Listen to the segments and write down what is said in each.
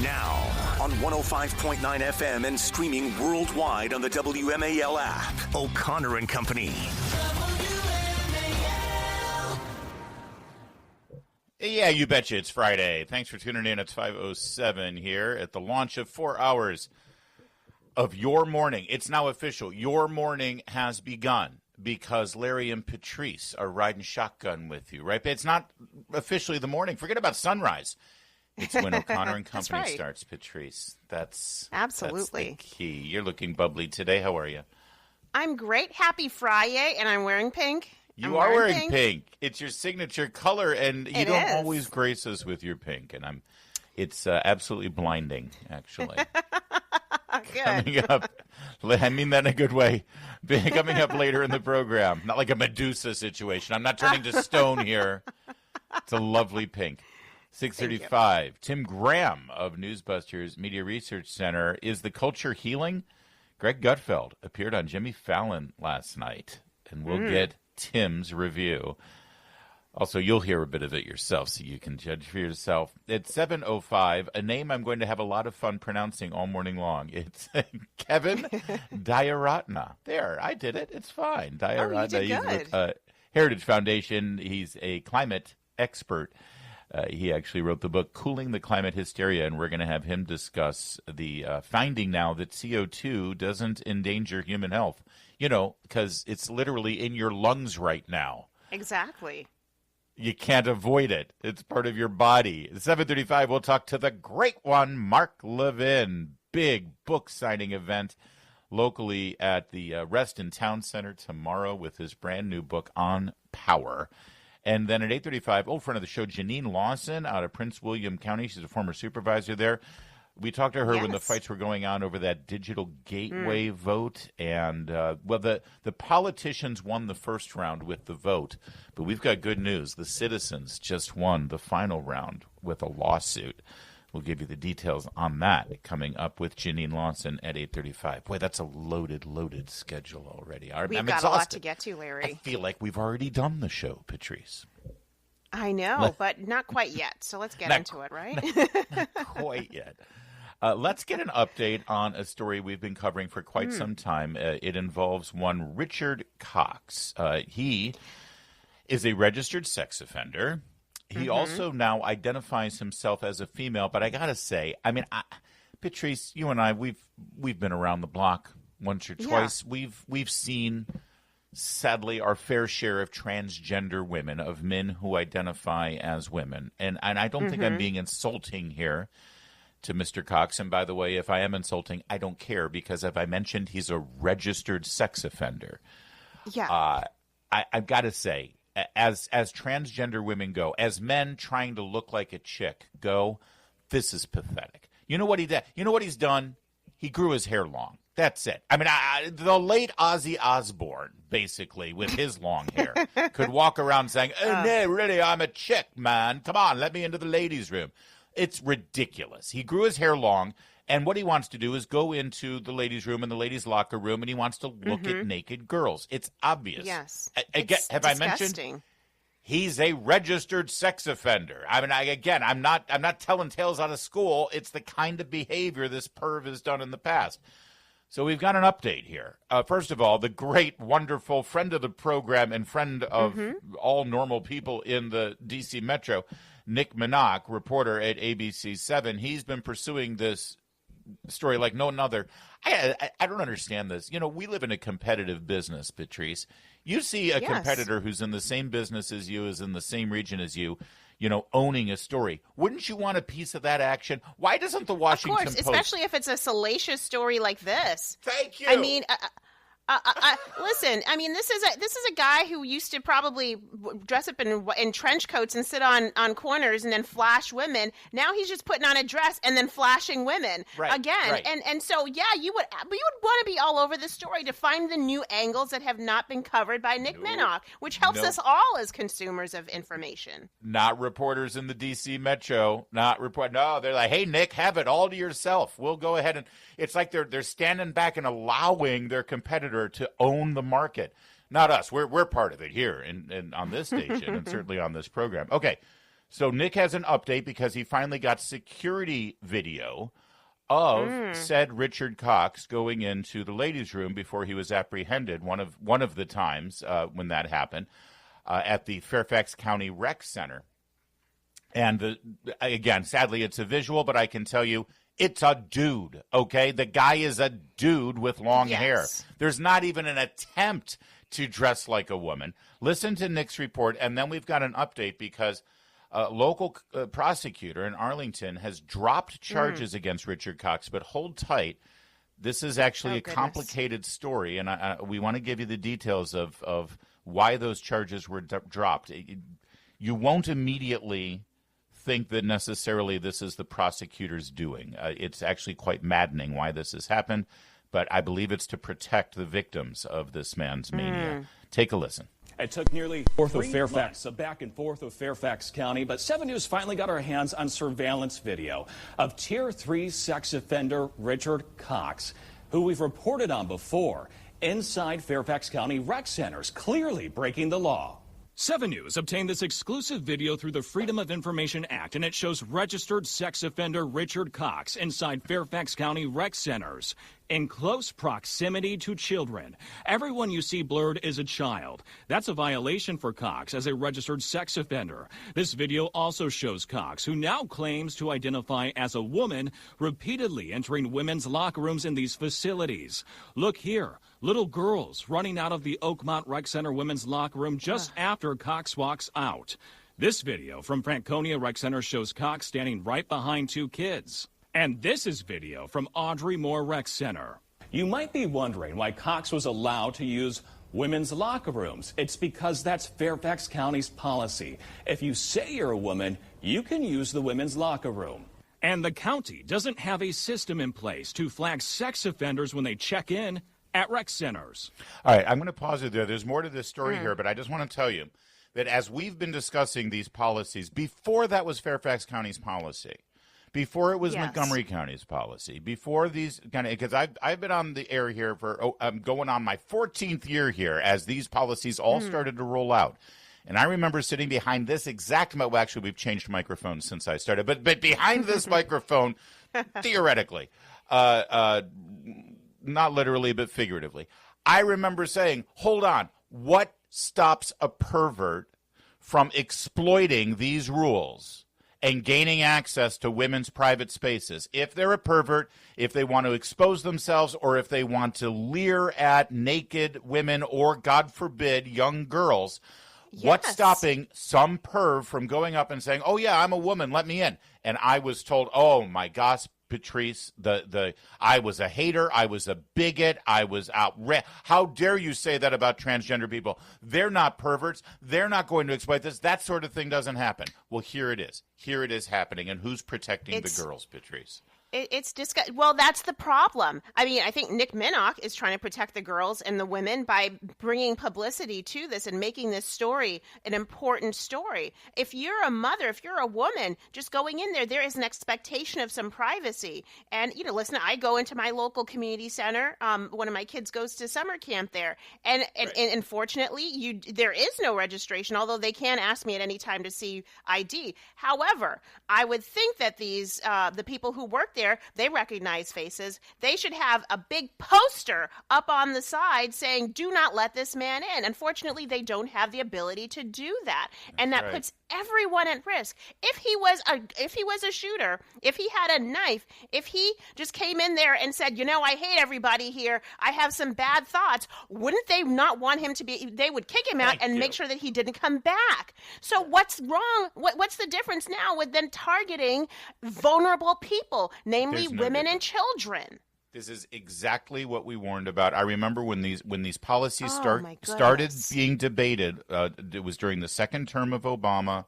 Now, on 105.9 FM and streaming worldwide on the WMAL app. O'Connor and Company. Yeah, you betcha. It's Friday. Thanks for tuning in. It's 5:07 here at the launch of 4 hours of your morning. It's now official. Your morning has begun because Larry and Patrice are riding shotgun with you, right? It's not officially the morning. Forget about sunrise. It's when O'Connor and Company starts, Patrice. That's absolutely the key. You're looking bubbly today. How are you? I'm great. Happy Friday, and I'm wearing pink. You are wearing pink. It's your signature color, and you don't always grace us with your pink. And it's absolutely blinding, actually. Coming up, I mean that in a good way. Coming up later in the program, not like a Medusa situation. I'm not turning to stone here. It's a lovely pink. 6:35. Tim Graham of Newsbusters Media Research Center. Is the culture healing? Greg Gutfeld appeared on Jimmy Fallon last night, and we'll get Tim's review. Also, you'll hear a bit of it yourself, so you can judge for yourself. It's 7:05, a name I'm going to have a lot of fun pronouncing all morning long. It's Kevin Diaratna. There, I did it. It's fine. Diaratna. He's with Heritage Foundation. He's a climate expert. He actually wrote the book Cooling the Climate Hysteria, and we're going to have him discuss the finding now that CO2 doesn't endanger human health. You know, because it's literally in your lungs right now. Exactly. You can't avoid it. It's part of your body. At 7:35, we'll talk to the great one, Mark Levin. Big book signing event locally at the Reston Town Center tomorrow with his brand new book on power. And then at 8:35, old friend of the show, Janine Lawson out of Prince William County. She's a former supervisor there. We talked to her when the fights were going on over that digital gateway vote. And, the politicians won the first round with the vote. But we've got good news. The citizens just won the final round with a lawsuit. We'll give you the details on that coming up with Janine Lawson at 8:35. Boy, that's a loaded schedule already. We've got a lot to get to, Larry. I feel like we've already done the show, Patrice. I know, but not quite yet. So let's get into it, right? Not quite yet. Let's get an update on a story we've been covering for quite some time. It involves one Richard Cox. He is a registered sex offender. He also now identifies himself as a female, but I got to say, I mean, Patrice, you and I, we've been around the block once or twice. We've seen, sadly, our fair share of transgender women, of men who identify as women. And I don't think I'm being insulting here to Mr. Cox. And by the way, if I am insulting, I don't care, because as I mentioned, he's a registered sex offender. Yeah. I've got to say, as transgender women go, as men trying to look like a chick go, this is pathetic. You know what he did? You know what he's done? He grew his hair long. That's it. I mean, the late Ozzy Osbourne, basically, with his long hair, could walk around saying, "Oh, no, really, I'm a chick, man. Come on, let me into the ladies' room." It's ridiculous. He grew his hair long, and what he wants to do is go into the ladies' room and the ladies' locker room, and he wants to look at naked girls. It's obvious. Yes. Have I mentioned he's a registered sex offender? I mean, I'm not telling tales out of school. It's the kind of behavior this perv has done in the past. So we've got an update here. First of all, the great, wonderful friend of the program and friend of all normal people in the D.C. Metro, Nick Minock, reporter at ABC7, he's been pursuing this story like no other. I don't understand this. You know, we live in a competitive business, Patrice. You see a competitor who's in the same business as you, is in the same region as you, owning a story. Wouldn't you want a piece of that action? Why doesn't the Washington Post? Of course, especially if it's a salacious story like this. Thank you. I mean, listen. I mean, this is a guy who used to probably dress up in trench coats and sit on corners and then flash women. Now he's just putting on a dress and then flashing women again. Right. And so you would want to be all over the story to find the new angles that have not been covered by Nick Minock, which helps us all as consumers of information. Not reporters in the D.C. Metro. No, they're like, hey, Nick, have it all to yourself. We'll go ahead and it's like they're standing back and allowing their competitor to own the market. Not us. We're part of it here and on this station and certainly on this program. Okay, So Nick has an update because he finally got security video of said Richard Cox going into the ladies' room before he was apprehended. One of the times when that happened at the Fairfax County Rec Center. And again, sadly, it's a visual, but I can tell you, it's a dude, okay? The guy is a dude with long hair. There's not even an attempt to dress like a woman. Listen to Nick's report, and then we've got an update because a local prosecutor in Arlington has dropped charges against Richard Cox, but hold tight. This is actually a complicated story, and we want to give you the details of why those charges were dropped. You won't immediately think that necessarily this is the prosecutor's doing. It's actually quite maddening why this has happened, but I believe it's to protect the victims of this man's mania. Take a listen. It took nearly a back and forth of Fairfax County, but 7 News finally got our hands on surveillance video of Tier 3 sex offender Richard Cox, who we've reported on before, inside Fairfax County rec centers, clearly breaking the law. 7 News obtained this exclusive video through the Freedom of Information Act, and it shows registered sex offender Richard Cox inside Fairfax County rec centers in close proximity to children. Everyone you see blurred is a child. That's a violation for Cox as a registered sex offender. This video also shows Cox, who now claims to identify as a woman, repeatedly entering women's locker rooms in these facilities. Look here. Little girls running out of the Oakmont Rec Center women's locker room just after Cox walks out. This video from Franconia Rec Center shows Cox standing right behind two kids. And this is video from Audrey Moore Rec Center. You might be wondering why Cox was allowed to use women's locker rooms. It's because that's Fairfax County's policy. If you say you're a woman, you can use the women's locker room. And the county doesn't have a system in place to flag sex offenders when they check in at rec centers. All right, I'm going to pause it there. There's more to this story here, but I just want to tell you that as we've been discussing these policies, before that was Fairfax County's policy, before it was Montgomery County's policy, before these kind of, because I've been on the air here for, I'm going on my 14th year here as these policies all started to roll out. And I remember sitting behind this exact, well, actually, we've changed microphones since I started, but behind this microphone, theoretically, not literally, but figuratively. I remember saying, hold on, what stops a pervert from exploiting these rules and gaining access to women's private spaces? If they're a pervert, if they want to expose themselves, or if they want to leer at naked women or, God forbid, young girls, what's stopping some perv from going up and saying, oh, yeah, I'm a woman, let me in? And I was told, oh, my gosh, Patrice, I was a hater, I was a bigot, I was outraged. How dare you say that about transgender people? They're not perverts. They're not going to exploit this. That sort of thing doesn't happen. Well, here it is. Here it is happening. And who's protecting the girls, Patrice? It's disgusting. Well, that's the problem. I mean, I think Nick Minnock is trying to protect the girls and the women by bringing publicity to this and making this story an important story. If you're a mother, if you're a woman, just going in there, there is an expectation of some privacy. And, you know, listen, I go into my local community center. One of my kids goes to summer camp there. And unfortunately, there is no registration, although they can ask me at any time to see ID. However, I would think that the people who work there, they recognize faces. They should have a big poster up on the side saying, do not let this man in. Unfortunately, they don't have the ability to do that. And that puts everyone at risk. If he was a shooter, if he had a knife, if he just came in there and said, you know, I hate everybody here, I have some bad thoughts, wouldn't they not want him to be, they would kick him out and make sure that he didn't come back. So what's wrong? What's the difference now with then targeting vulnerable people, namely women and children? This is exactly what we warned about. I remember when these policies started being debated. It was during the second term of Obama,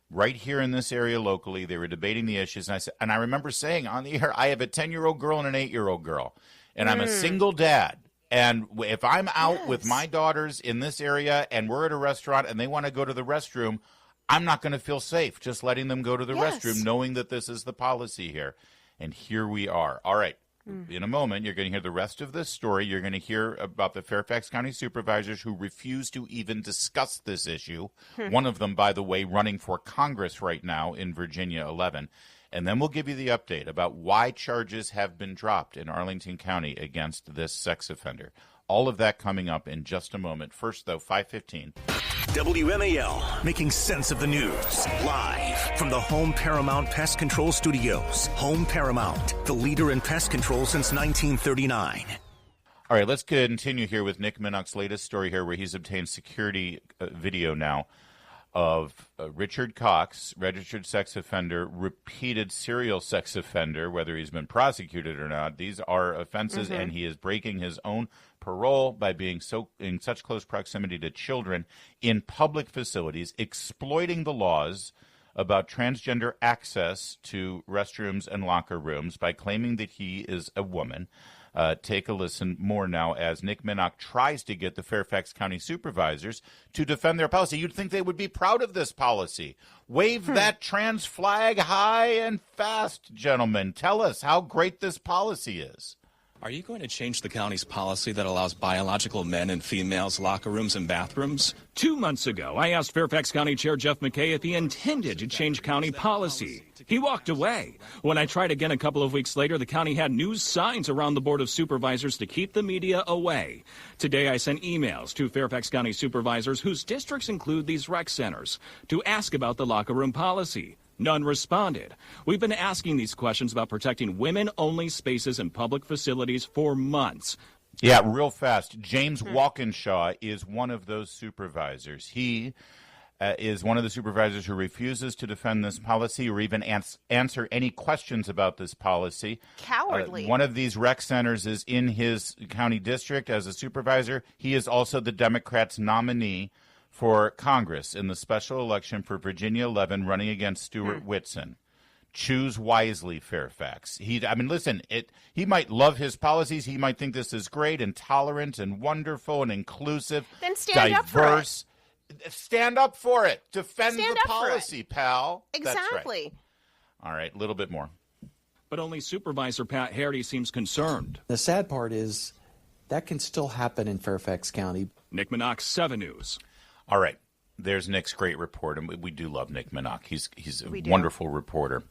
right here in this area locally. They were debating the issues, and I remember saying on the air, I have a 10-year-old girl and an 8-year-old girl, and I'm a single dad. And if I'm out with my daughters in this area and we're at a restaurant and they want to go to the restroom, I'm not going to feel safe just letting them go to the restroom, knowing that this is the policy here. And here we are. All right. In a moment, you're going to hear the rest of this story. You're going to hear about the Fairfax County supervisors who refuse to even discuss this issue. One of them, by the way, running for Congress right now in Virginia 11. And then we'll give you the update about why charges have been dropped in Arlington County against this sex offender. All of that coming up in just a moment. First, though, 5:15. WMAL, making sense of the news. Live from the Home Paramount Pest Control Studios. Home Paramount, the leader in pest control since 1939. All right, let's continue here with Nick Minnock's latest story here, where he's obtained security video now of Richard Cox, registered sex offender, repeated serial sex offender, whether he's been prosecuted or not. These are offenses, and he is breaking his own parole by being in such close proximity to children in public facilities, exploiting the laws about transgender access to restrooms and locker rooms by claiming that he is a woman. Take a listen more now as Nick Minnock tries to get the Fairfax County supervisors to defend their policy. You'd think they would be proud of this policy. Wave that trans flag high and fast, gentlemen. Tell us how great this policy is. Are you going to change the county's policy that allows biological men and females locker rooms and bathrooms? 2 months ago, I asked Fairfax County Chair Jeff McKay if he intended to change county policy. He walked away. When I tried again a couple of weeks later, the county had news signs around the Board of Supervisors to keep the media away. Today, I sent emails to Fairfax County supervisors whose districts include these rec centers to ask about the locker room policy. None responded. We've been asking these questions about protecting women-only spaces in public facilities for months. Yeah, real fast. James Walkinshaw is one of those supervisors. He is one of the supervisors who refuses to defend this policy or even answer any questions about this policy. Cowardly. One of these rec centers is in his county district as a supervisor. He is also the Democrats' nominee for Congress in the special election for Virginia 11, running against Stuart Whitson. Choose wisely, Fairfax. He might love his policies. He might think this is great and tolerant and wonderful and inclusive. Then stand diverse. Up for it. Stand up for it. Defend stand the policy, pal. Exactly. That's right. All right, a little bit more. But only Supervisor Pat Hardy seems concerned. The sad part is that can still happen in Fairfax County. Nick Minnock, 7 News. All right. There's Nick's great report, and we do love Nick Minnock. He's a wonderful reporter.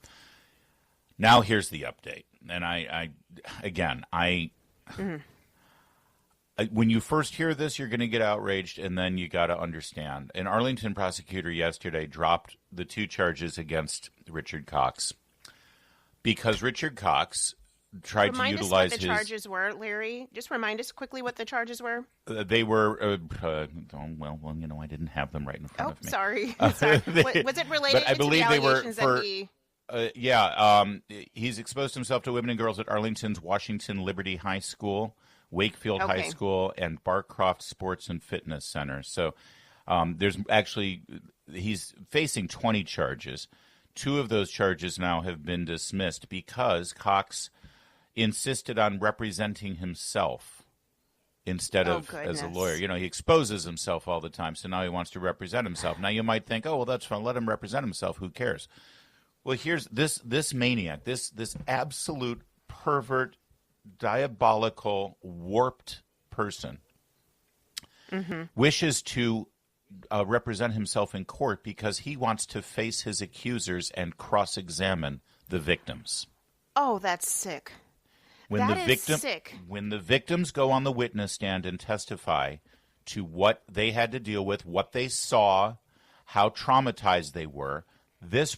Now here's the update. And when you first hear this, you're going to get outraged, and then you got to understand. An Arlington prosecutor yesterday dropped the 2 charges against Richard Cox because Richard Cox tried to utilize his... Remind us what the charges were, Larry. Just remind us quickly what the charges were. They were, I didn't have them right in front of me. Sorry. Was it related I believe to the they were allegations for, that he... he's exposed himself to women and girls at Arlington's Washington Liberty High School, Wakefield High School, and Barcroft Sports and Fitness Center. So he's facing 20 charges. 2 of those charges now have been dismissed because Cox insisted on representing himself instead of as a lawyer. You know, he exposes himself all the time, so now he wants to represent himself. Now you might think, oh, well, that's fine. Let him represent himself. Who cares? Well, here's this maniac, this absolute pervert, diabolical, warped person wishes to represent himself in court because he wants to face his accusers and cross-examine the victims. Oh, that's sick. When the victims go on the witness stand and testify to what they had to deal with, what they saw, how traumatized they were, this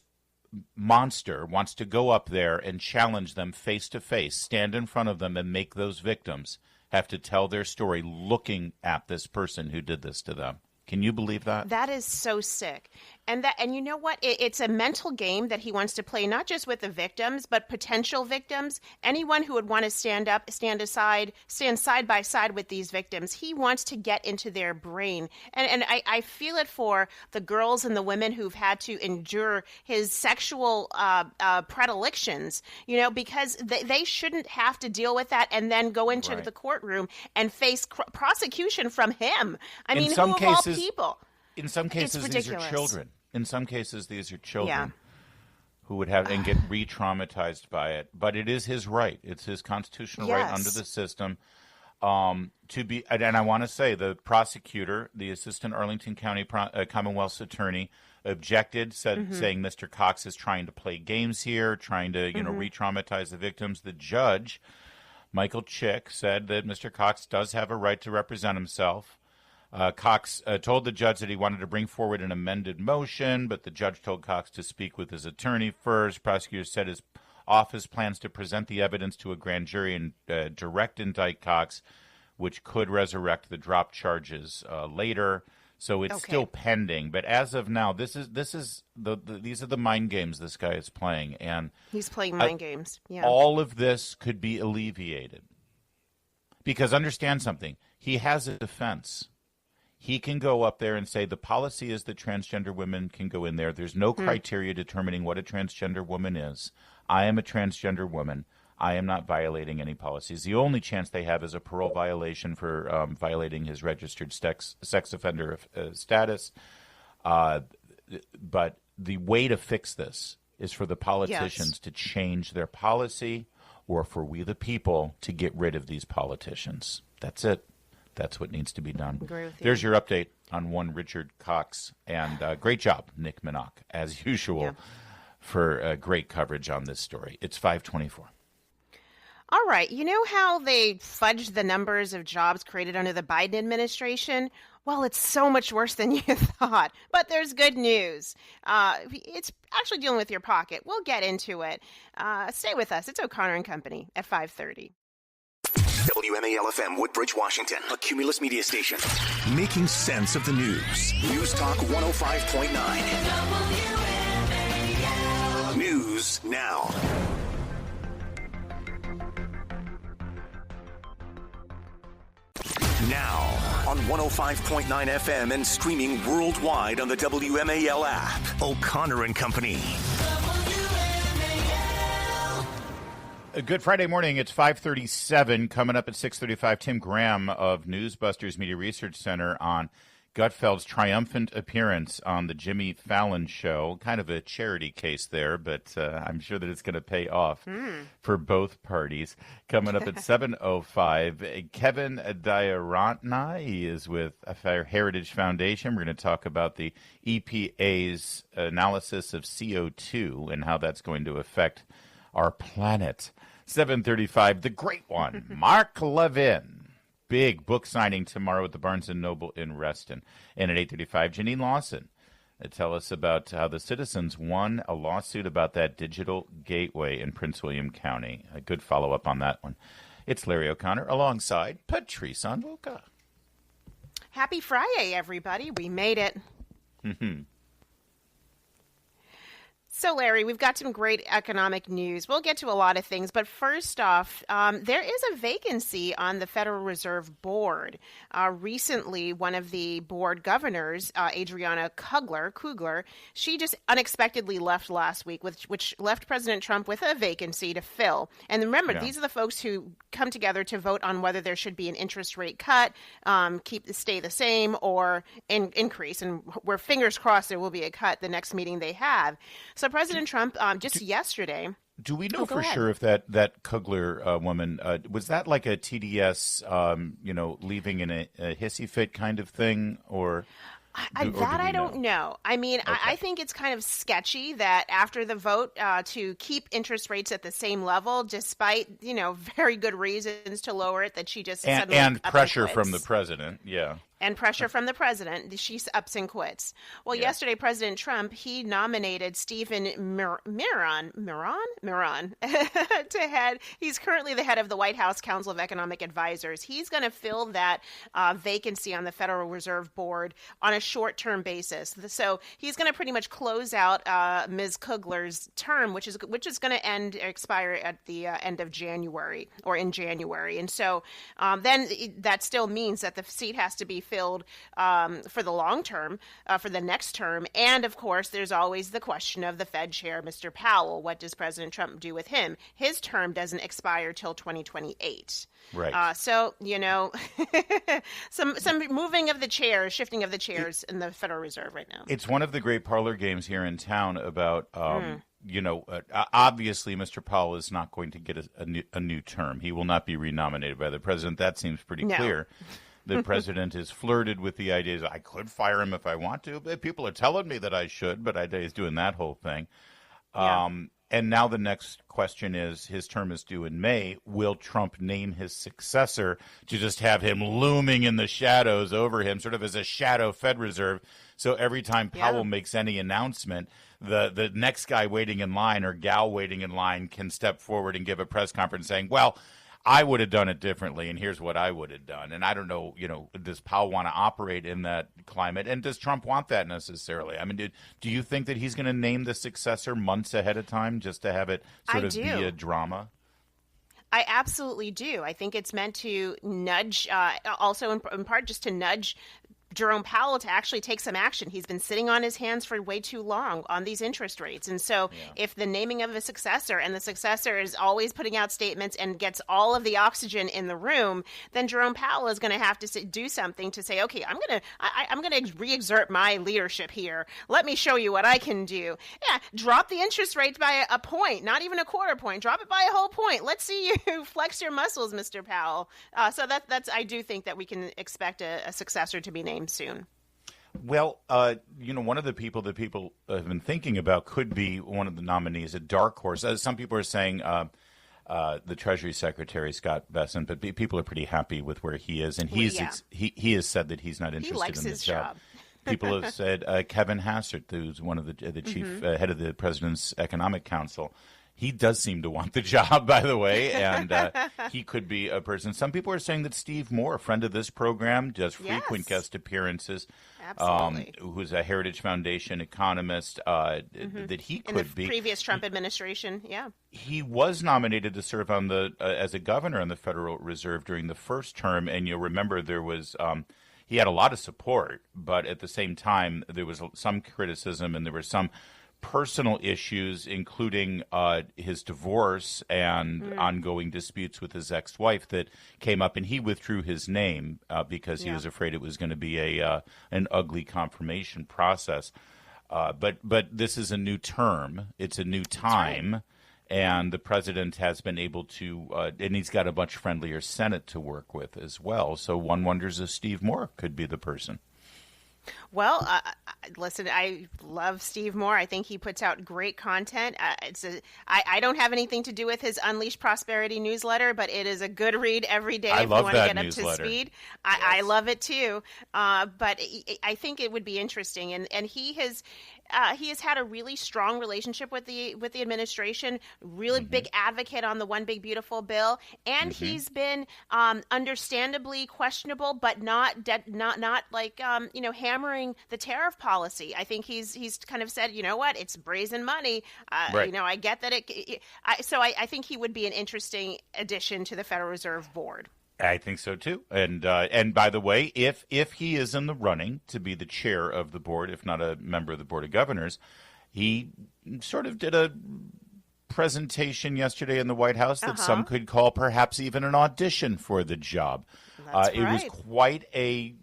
monster wants to go up there and challenge them face to face, stand in front of them, and make those victims have to tell their story looking at this person who did this to them. Can you believe that? That is so sick. And you know what? It's a mental game that he wants to play, not just with the victims, but potential victims. Anyone who would want to stand side by side with these victims. He wants to get into their brain. And I feel it for the girls and the women who've had to endure his sexual predilections, because they shouldn't have to deal with that and then go into the courtroom and face prosecution from him. I mean, who of all people? In some cases, these are children. In some cases, these are children who would have and get re-traumatized by it. But it is his right. It's his constitutional right under the system to be. And I want to say the prosecutor, the assistant Arlington County Commonwealth's attorney, objected, saying Mr. Cox is trying to play games here, trying to re-traumatize the victims. The judge, Michael Chick, said that Mr. Cox does have a right to represent himself. Cox told the judge that he wanted to bring forward an amended motion, but the judge told Cox to speak with his attorney first. Prosecutor said his office plans to present the evidence to a grand jury and direct indict Cox, which could resurrect the drop charges later. So it's still pending. But as of now, these are the mind games this guy is playing, and he's playing mind games. Yeah, all of this could be alleviated because understand something: he has a defense. He can go up there and say the policy is that transgender women can go in there. There's no criteria determining what a transgender woman is. I am a transgender woman. I am not violating any policies. The only chance they have is a parole violation for violating his registered sex offender status. But the way to fix this is for the politicians to change their policy, or for we the people to get rid of these politicians. That's it. That's what needs to be done. Agree with you. There's your update on one Richard Cox. And great job, Nick Minock, as usual, for great coverage on this story. It's 5:24. All right. You know how they fudged the numbers of jobs created under the Biden administration? Well, it's so much worse than you thought. But there's good news. It's actually dealing with your pocket. We'll get into it. Stay with us. It's O'Connor and Company at 5:30. WMAL-FM, Woodbridge, Washington, a Cumulus media station. Making sense of the news. News Talk 105.9. WMAL. News now. Now on 105.9 FM and streaming worldwide on the WMAL app. O'Connor and Company. A good Friday morning. It's 5:37. Coming up at 6:35, Tim Graham of Newsbusters Media Research Center on Gutfeld's triumphant appearance on the Jimmy Fallon show. Kind of a charity case there, but I'm sure that it's going to pay off for both parties. Coming up at 7:05, Kevin Diarantna. He is with Fair Heritage Foundation. We're going to talk about the EPA's analysis of CO2 and how that's going to affect our planet. 7:35, the great one, Mark Levin. Big book signing tomorrow at the Barnes & Noble in Reston. And at 8:35, Janine Lawson tell us about how the citizens won a lawsuit about that digital gateway in Prince William County. A good follow-up on that one. It's Larry O'Connor alongside Patrice Onwuka. Happy Friday, everybody. We made it. So, Larry, we've got some great economic news. We'll get to a lot of things, but first off, there is a vacancy on the Federal Reserve Board. Recently, one of the board governors, Adriana Kugler, she just unexpectedly left last week, which left President Trump with a vacancy to fill. And remember, these are the folks who come together to vote on whether there should be an interest rate cut, stay the same, or increase. And we're fingers crossed there will be a cut the next meeting they have. So President Trump, just yesterday. Do we know for sure if that Kugler woman, was that like a TDS, leaving in a hissy fit kind of thing, or? I don't know. I mean, okay. I think it's kind of sketchy that after the vote to keep interest rates at the same level, despite, very good reasons to lower it, that she just suddenly and pressure from the president. Yeah. And pressure from the president. She ups and quits. Well, yesterday, President Trump, he nominated Stephen Miron to head. He's currently the head of the White House Council of Economic Advisors. He's going to fill that vacancy on the Federal Reserve Board on a short-term basis. So he's going to pretty much close out Ms. Kugler's term, which is going to expire at the end of January or in January. And so then that still means that the seat has to be filled for the long term, for the next term. And of course, there's always the question of the Fed chair, Mr. Powell. What does President Trump do with him? His term doesn't expire till 2028. Right. So, some moving of the chairs, shifting of the chairs in the Federal Reserve right now. It's one of the great parlor games here in town about obviously Mr. Powell is not going to get a new term. He will not be renominated by the president. That seems pretty clear. The president has flirted with the idea that I could fire him if I want to, but people are telling me that I should, but he's doing that whole thing. Yeah. And now the next question is, his term is due in May. Will Trump name his successor to just have him looming in the shadows over him, sort of as a shadow Fed Reserve? So every time Powell makes any announcement, the next guy waiting in line or gal waiting in line can step forward and give a press conference saying, well, I would have done it differently, and here's what I would have done. And I don't know, does Powell want to operate in that climate? And does Trump want that necessarily? I mean, do you think that he's going to name the successor months ahead of time just to have it sort of be a drama? I absolutely do. I think it's meant to nudge, also in part just to nudge Jerome Powell to actually take some action. He's been sitting on his hands for way too long on these interest rates. And so if the naming of a successor, and the successor is always putting out statements and gets all of the oxygen in the room, then Jerome Powell is going to have to do something to say, okay, I'm going to re-exert my leadership here. Let me show you what I can do. Yeah, drop the interest rates by a point, not even a quarter point. Drop it by a whole point. Let's see you flex your muscles, Mr. Powell. So that's I do think that we can expect a successor to be named soon. Well, one of the people that people have been thinking about could be one of the nominees, a dark horse. Some people are saying the Treasury Secretary, Scott Bessent, but people are pretty happy with where he is, and he has said that he's not interested in this job. People have said Kevin Hassert, who's one of the chief head of the President's Economic Council. He does seem to want the job, by the way, and he could be a person. Some people are saying that Steve Moore, a friend of this program, does frequent guest appearances, who's a Heritage Foundation economist, that he could be. In the previous Trump administration, He was nominated to serve on as a governor on the Federal Reserve during the first term, and you'll remember there was he had a lot of support, but at the same time there was some criticism and there were some personal issues, including his divorce and ongoing disputes with his ex-wife that came up, and he withdrew his name because he was afraid it was going to be an ugly confirmation process. But this is a new term; it's a new time, and the president has been able to, and he's got a much friendlier Senate to work with as well. So one wonders if Steve Moore could be the person. Well, listen, I love Steve Moore. I think he puts out great content. I don't have anything to do with his Unleash Prosperity newsletter, but it is a good read every day if you want to get up to speed. I love it too. But I think it would be interesting. And he has had a really strong relationship with the administration, really big advocate on the One Big Beautiful bill, and he's been understandably questionable, but not like hammering the tariff policy. I think he's kind of said, you know what, it's brazen money. I get that I think he would be an interesting addition to the Federal Reserve Board. I think so too. And by the way, if he is in the running to be the chair of the board, if not a member of the Board of Governors, he sort of did a presentation yesterday in the White House that some could call perhaps even an audition for the job. It was quite a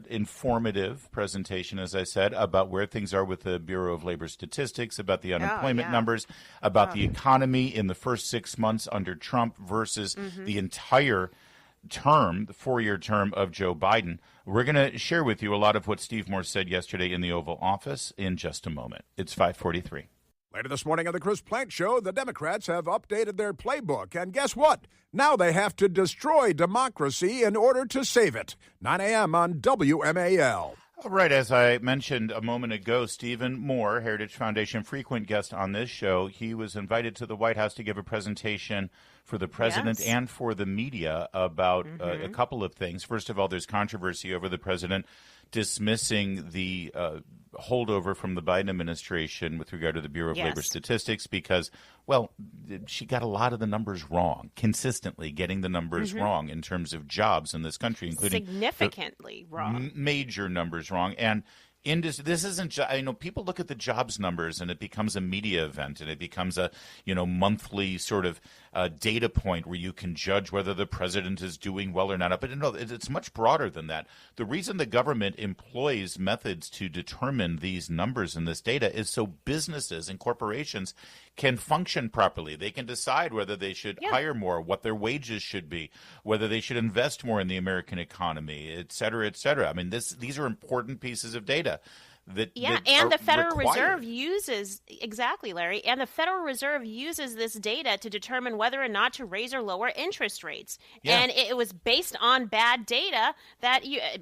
informative presentation, as I said, about where things are with the Bureau of Labor Statistics, about the unemployment numbers, about the economy in the first 6 months under Trump versus the entire term, the 4-year term of Joe Biden. We're going to share with you a lot of what Steve Moore said yesterday in the Oval Office in just a moment. It's 5:43. Later this morning on the Chris Plante Show, the Democrats have updated their playbook. And guess what? Now they have to destroy democracy in order to save it. 9 a.m. on WMAL. All right, as I mentioned a moment ago, Stephen Moore, Heritage Foundation frequent guest on this show, he was invited to the White House to give a presentation for the president and for the media about a couple of things. First of all, there's controversy over the president dismissing the holdover from the Biden administration with regard to the Bureau of Labor Statistics because, well, she got a lot of the numbers wrong, consistently getting the numbers wrong in terms of jobs in this country, including significantly wrong, major numbers wrong. And This isn't. I know people look at the jobs numbers, and it becomes a media event, and it becomes a monthly sort of data point where you can judge whether the president is doing well or not. But no, it's much broader than that. The reason the government employs methods to determine these numbers and this data is so businesses and corporations can function properly. They can decide whether they should hire more, what their wages should be, whether they should invest more in the American economy, et cetera, et cetera. I mean, these are important pieces of data. And the Federal Reserve uses, exactly, Larry, and the Federal Reserve uses this data to determine whether or not to raise or lower interest rates. Yeah. And it was based on bad data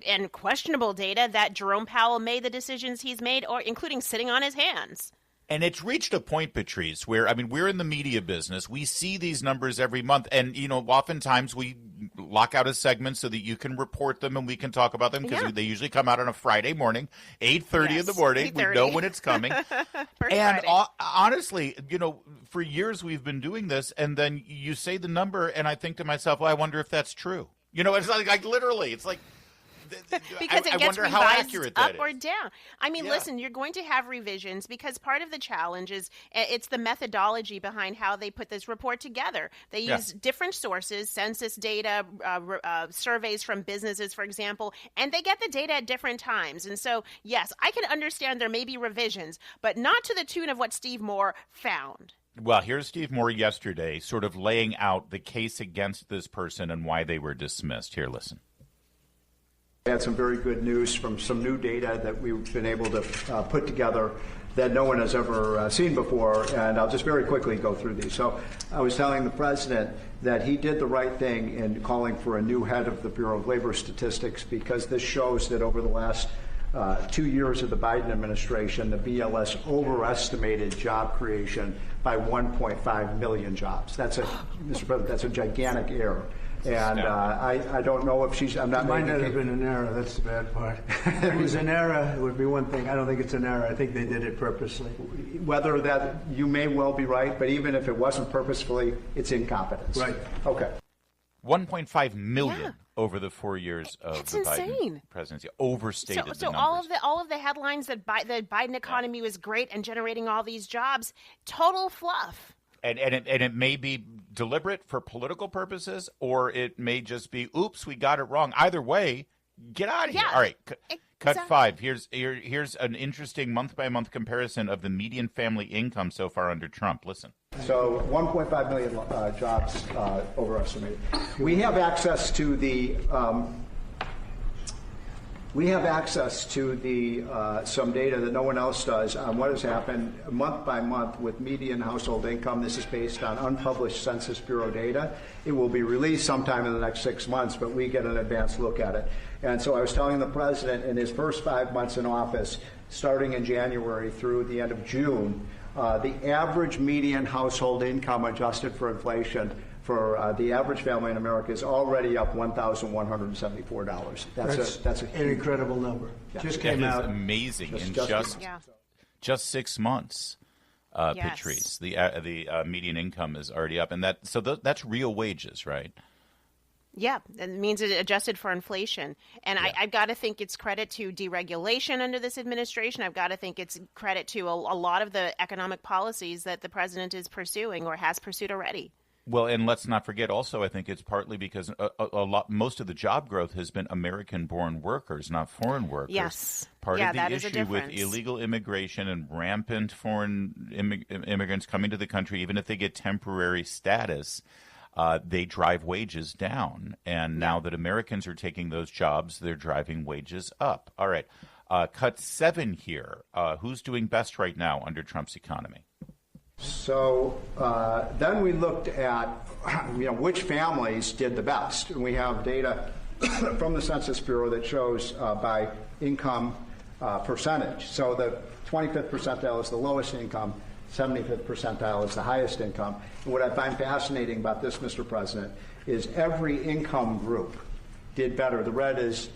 and questionable data that Jerome Powell made the decisions he's made, or including sitting on his hands. And it's reached a point, Patrice, where, I mean, we're in the media business. We see these numbers every month. And, oftentimes we lock out a segment so that you can report them and we can talk about them because they usually come out on a Friday morning, 8:30 in the morning. 8:30. We know when it's coming. And honestly, for years we've been doing this. And then you say the number and I think to myself, well, I wonder if that's true. It's like literally, it's like. Because it gets revised up or down. I mean, listen, you're going to have revisions because part of the challenge is it's the methodology behind how they put this report together. They use different sources, census data, surveys from businesses, for example, and they get the data at different times. And so, yes, I can understand there may be revisions, but not to the tune of what Steve Moore found. Well, here's Steve Moore yesterday sort of laying out the case against this person and why they were dismissed. Here, listen. We had some very good news from some new data that we've been able to put together that no one has ever seen before, and I'll just very quickly go through these. So I was telling the president that he did the right thing in calling for a new head of the Bureau of Labor Statistics because this shows that over the last 2 years of the Biden administration, the BLS overestimated job creation by 1.5 million jobs. Mr. President, that's a gigantic error. And I don't know if she's. I'm not. It might not have been an error. That's the bad part. If it was an error, it would be one thing. I don't think it's an error. I think they did it purposely. Whether that you may well be right, but even if it wasn't purposefully, it's incompetence. Right. Okay. 1.5 million over the 4 years of the Biden presidency. Overstated the numbers. So all of the headlines that the Biden economy was great and generating all these jobs, total fluff. And it may be deliberate for political purposes, or it may just be, oops, we got it wrong. Either way, get out of here. All right, cut 5. Here's an interesting month-by-month comparison of the median family income so far under Trump. Listen. So 1.5 million jobs overestimated. We have access to the some data that no one else does on what has happened month by month with median household income. This is based on unpublished Census Bureau data. It will be released sometime in the next 6 months, but we get an advanced look at it. And so I was telling the president in his first 5 months in office, starting in January through the end of June, the average median household income adjusted for inflation for the average family in America is already up $1,174. That's an incredible number. Yeah. Just came out. Amazing in just 6 months. Patrice, the median income is already up, and that's real wages, right? Yeah, it means it adjusted for inflation. And I've got to think it's credit to deregulation under this administration. I've got to think it's credit to a lot of the economic policies that the president is pursuing or has pursued already. Well, and let's not forget also, I think it's partly because most of the job growth has been American-born workers, not foreign workers. Yes. Part of the issue with illegal immigration and rampant foreign immigrants coming to the country, even if they get temporary status, they drive wages down. And now that Americans are taking those jobs, they're driving wages up. All right. Cut 7 here. Who's doing best right now under Trump's economy? So then we looked at which families did the best. And we have data from the Census Bureau that shows by income percentage. So the 25th percentile is the lowest income, 75th percentile is the highest income. And what I find fascinating about this, Mr. President, is every income group did better. The red is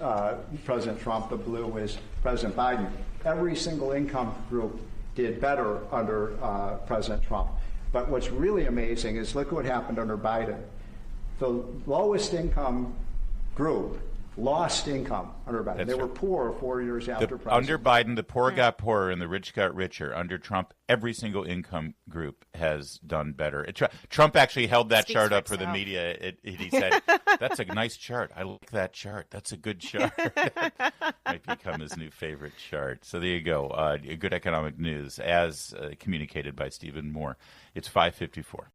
President Trump, the blue is President Biden. Every single income group did better under President Trump. But what's really amazing is look what happened under Biden. The lowest income group lost income under Biden. That's They were right. poor 4 years after presidency. Under Biden, the poor got poorer and the rich got richer. Under Trump, every single income group has done better. Trump actually held that chart up for the media. He said, "That's a nice chart. I like that chart. That's a good chart." Might become his new favorite chart. So there you go. Good economic news as communicated by Stephen Moore. It's 5:54.